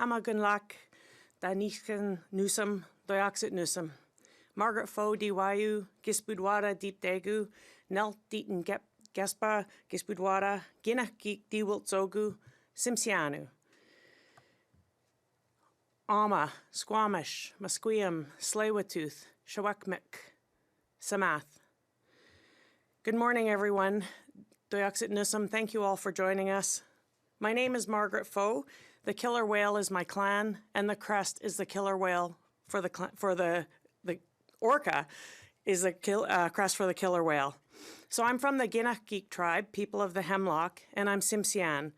Amagunlak, Daniskan Nusum, Doyaxit Nusum, Margaret Fo Diwayu, Gispudwada Deep Degu, Nelt Deaton Gespa, Gispudwada, Ginna Geek Diwalt Zogu, Simsianu. Ama, Squamish, Musqueam, Tsleil-Waututh, Shawakmik, Samath. Good morning, everyone. Doyaxit Nusum, thank you all for joining us. My name is Margaret Fo. The killer whale is my clan, and the crest is the killer whale for the orca is the crest for the killer whale. So I'm from the Ginna-Geek tribe, people of the Hemlock, and I'm Simsian.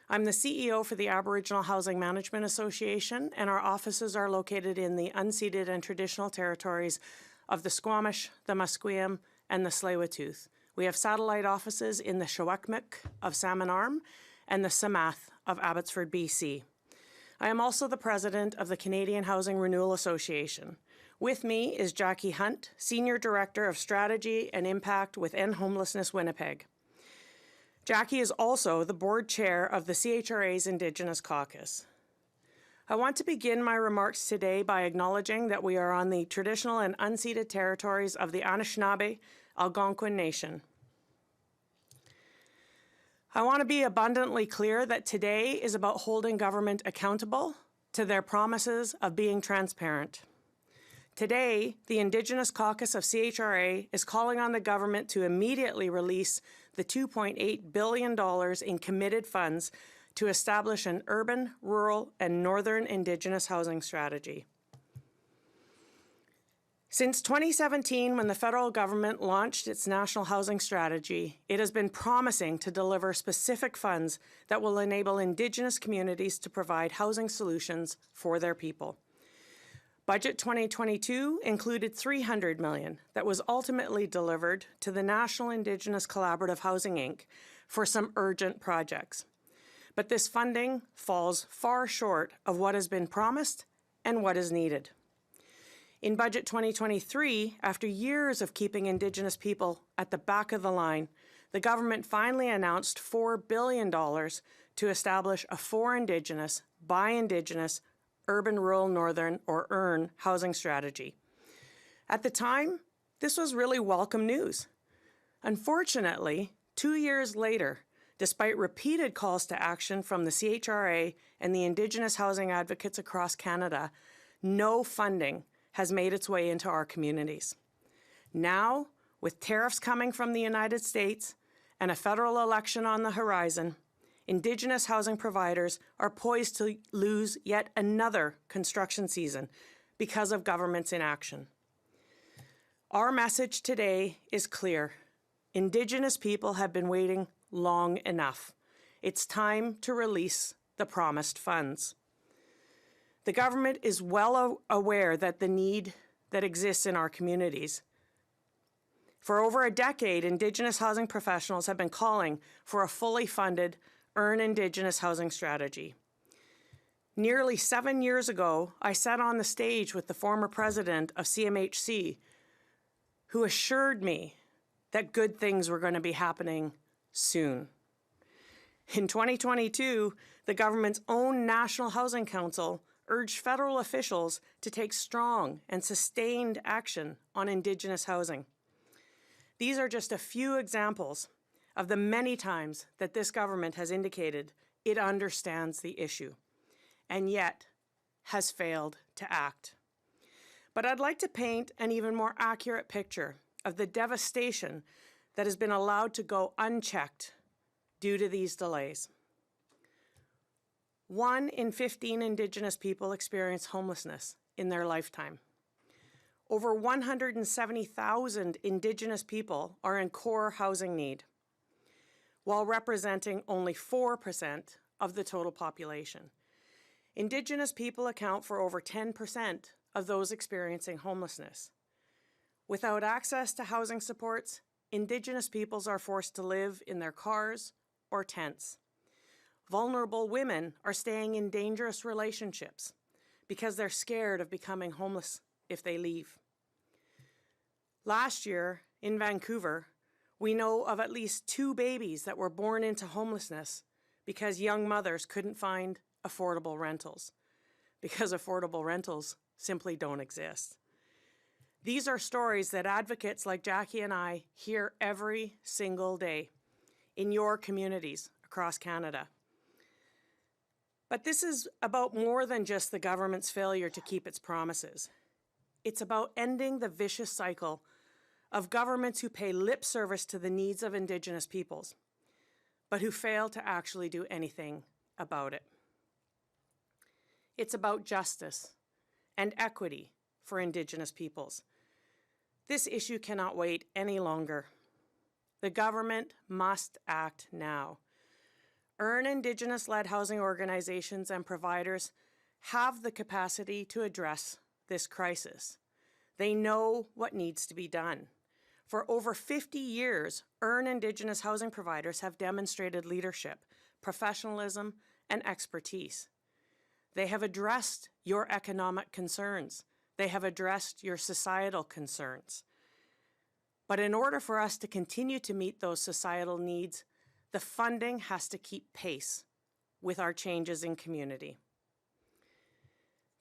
I'm the CEO for the Aboriginal Housing Management Association, and our offices are located in the unceded and traditional territories of the Squamish, the Musqueam, and the Tsleil-Waututh. We have satellite offices in the Shawakmik of Salmon Arm and the Samath of Abbotsford, BC. I am also the president of the Canadian Housing Renewal Association. With me is Jackie Hunt, Senior Director of Strategy and Impact with End Homelessness Winnipeg. Jackie is also the board chair of the CHRA's Indigenous Caucus. I want to begin my remarks today by acknowledging that we are on the traditional and unceded territories of the Anishinaabe Algonquin Nation. I want to be abundantly clear that today is about holding government accountable to their promises of being transparent. Today, the Indigenous Caucus of CHRA is calling on the government to immediately release the $2.8 billion in committed funds to establish an urban, rural, and northern Indigenous housing strategy. Since 2017, when the federal government launched its national housing strategy, it has been promising to deliver specific funds that will enable Indigenous communities to provide housing solutions for their people. Budget 2022 included $300 million that was ultimately delivered to the National Indigenous Collaborative Housing, Inc. for some urgent projects. But this funding falls far short of what has been promised and what is needed. In Budget 2023, after years of keeping Indigenous people at the back of the line, the government finally announced $4 billion to establish a for Indigenous, by Indigenous, Urban Rural Northern, or URN, housing strategy. At the time, this was really welcome news. Unfortunately, 2 years later, despite repeated calls to action from the CHRA and the Indigenous housing advocates across Canada, no funding has made its way into our communities. Now, with tariffs coming from the United States and a federal election on the horizon, Indigenous housing providers are poised to lose yet another construction season because of government's inaction. Our message today is clear. Indigenous people have been waiting long enough. It's time to release the promised funds. The government is well aware that the need that exists in our communities. For over a decade, Indigenous housing professionals have been calling for a fully funded Earn Indigenous housing strategy. Nearly 7 years ago, I sat on the stage with the former president of CMHC, who assured me that good things were going to be happening soon. In 2022, the government's own National Housing Council urged federal officials to take strong and sustained action on Indigenous housing. These are just a few examples of the many times that this government has indicated it understands the issue, and yet has failed to act. But I'd like to paint an even more accurate picture of the devastation that has been allowed to go unchecked due to these delays. 1 in 15 Indigenous people experience homelessness in their lifetime. Over 170,000 Indigenous people are in core housing need, while representing only 4% of the total population. Indigenous people account for over 10% of those experiencing homelessness. Without access to housing supports, Indigenous peoples are forced to live in their cars or tents. Vulnerable women are staying in dangerous relationships because they're scared of becoming homeless if they leave. Last year in Vancouver, we know of at least 2 babies that were born into homelessness because young mothers couldn't find affordable rentals. because affordable rentals simply don't exist. These are stories that advocates like Jackie and I hear every single day in your communities across Canada. But this is about more than just the government's failure to keep its promises. It's about ending the vicious cycle of governments who pay lip service to the needs of Indigenous peoples, but who fail to actually do anything about it. It's about justice and equity for Indigenous peoples. This issue cannot wait any longer. The government must act now. Indigenous-led housing organizations and providers have the capacity to address this crisis. They know what needs to be done. For over 50 years, Indigenous housing providers have demonstrated leadership, professionalism, and expertise. They have addressed your economic concerns. They have addressed your societal concerns. But in order for us to continue to meet those societal needs, the funding has to keep pace with our changes in community.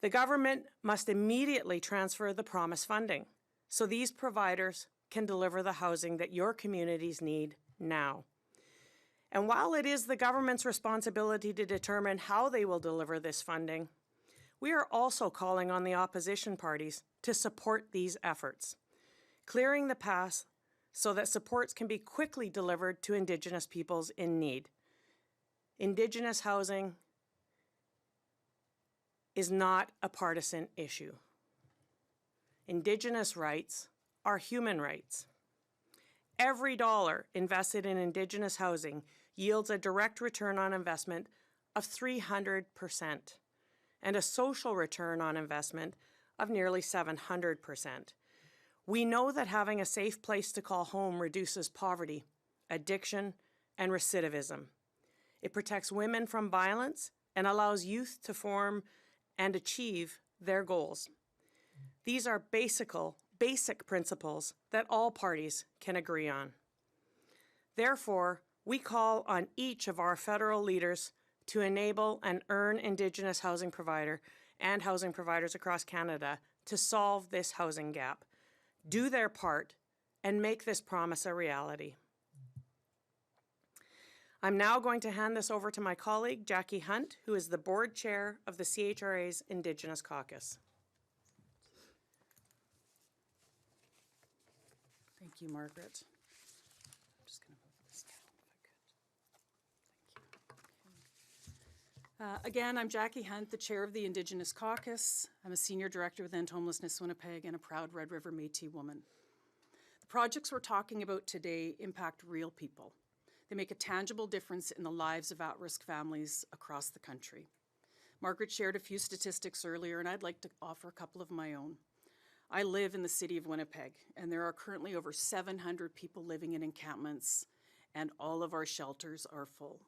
The government must immediately transfer the promised funding so these providers can deliver the housing that your communities need now. And while it is the government's responsibility to determine how they will deliver this funding, we are also calling on the opposition parties to support these efforts, clearing the path so that supports can be quickly delivered to Indigenous peoples in need. Indigenous housing is not a partisan issue. Indigenous rights are human rights. Every dollar invested in Indigenous housing yields a direct return on investment of 300% and a social return on investment of nearly 700%. We know that having a safe place to call home reduces poverty, addiction, and recidivism. It protects women from violence and allows youth to form and achieve their goals. These are basic principles that all parties can agree on. Therefore, we call on each of our federal leaders to enable and earn Indigenous housing provider and housing providers across Canada to solve this housing gap, do their part, and make this promise a reality. I'm now going to hand this over to my colleague, Jackie Hunt, who is the board chair of the CHRA's Indigenous Caucus. Thank you, Margaret. I'm just going to move this down if I could. Thank you. Again, I'm Jackie Hunt, the chair of the Indigenous Caucus. I'm a senior director with End Homelessness Winnipeg and a proud Red River Métis woman. The projects we're talking about today impact real people. They make a tangible difference in the lives of at-risk families across the country. Margaret shared a few statistics earlier, and I'd like to offer a couple of my own. I live in the city of Winnipeg, and there are currently over 700 people living in encampments, and all of our shelters are full.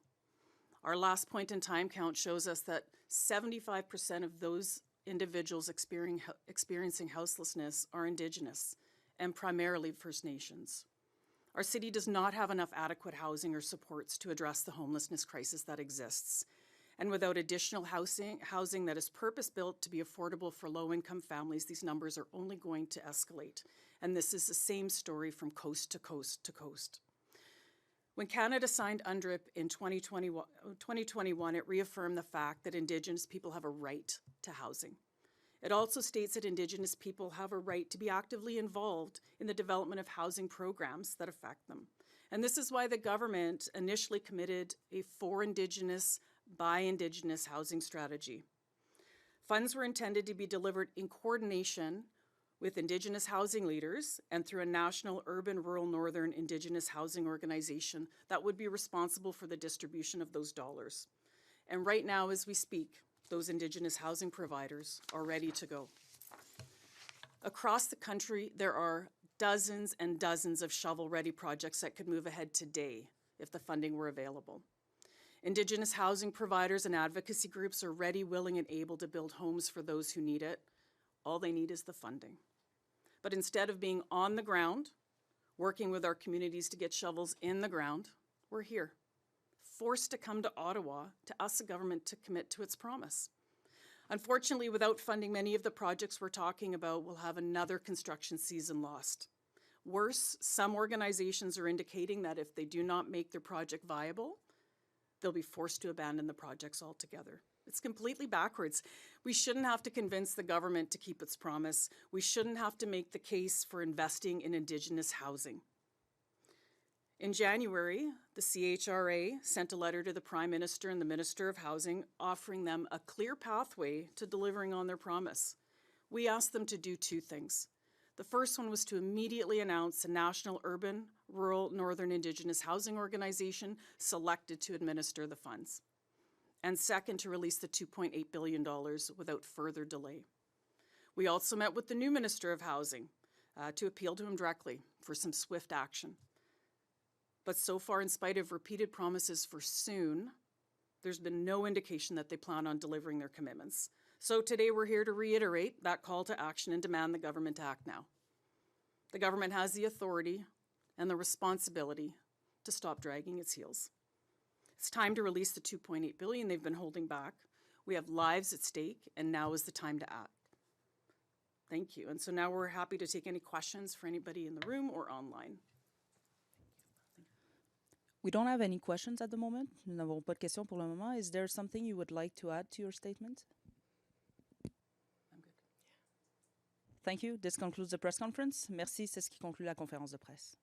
Our last point in time count shows us that 75% of those individuals experiencing houselessness are Indigenous, and primarily First Nations. Our city does not have enough adequate housing or supports to address the homelessness crisis that exists. And without additional housing that is purpose-built to be affordable for low-income families, these numbers are only going to escalate. And this is the same story from coast to coast to coast. When Canada signed UNDRIP in 2021, it reaffirmed the fact that Indigenous people have a right to housing. It also states that Indigenous people have a right to be actively involved in the development of housing programs that affect them. And this is why the government initially committed a for Indigenous, by Indigenous housing strategy. Funds were intended to be delivered in coordination with Indigenous housing leaders and through a national urban, rural, northern Indigenous housing organization that would be responsible for the distribution of those dollars. And right now, as we speak, those Indigenous housing providers are ready to go. Across the country, there are dozens and dozens of shovel-ready projects that could move ahead today if the funding were available. Indigenous housing providers and advocacy groups are ready, willing, and able to build homes for those who need it. All they need is the funding. But instead of being on the ground, working with our communities to get shovels in the ground, we're here, forced to come to Ottawa to ask the government to commit to its promise. Unfortunately, without funding many of the projects we're talking about, we'll have another construction season lost. Worse, some organizations are indicating that if they do not make their project viable, they'll be forced to abandon the projects altogether. It's completely backwards. We shouldn't have to convince the government to keep its promise. We shouldn't have to make the case for investing in Indigenous housing. In January, the CHRA sent a letter to the Prime Minister and the Minister of Housing offering them a clear pathway to delivering on their promise. We asked them to do two things. The first one was to immediately announce a national urban, rural, northern Indigenous housing organization selected to administer the funds. And second, to release the $2.8 billion without further delay. We also met with the new Minister of Housing to appeal to him directly for some swift action. But so far, in spite of repeated promises for soon, there's been no indication that they plan on delivering their commitments. So today we're here to reiterate that call to action and demand the government to act now. The government has the authority and the responsibility to stop dragging its heels. It's time to release the $2.8 billion they've been holding back. We have lives at stake, and now is the time to act. Thank you. And so now we're happy to take any questions for anybody in the room or online. We don't have any questions at the moment. Nous n'avons pas de questions pour le moment. Is there something you would like to add to your statement? I'm good. Thank you. This concludes the press conference. Merci. C'est ce qui conclut la conférence de presse.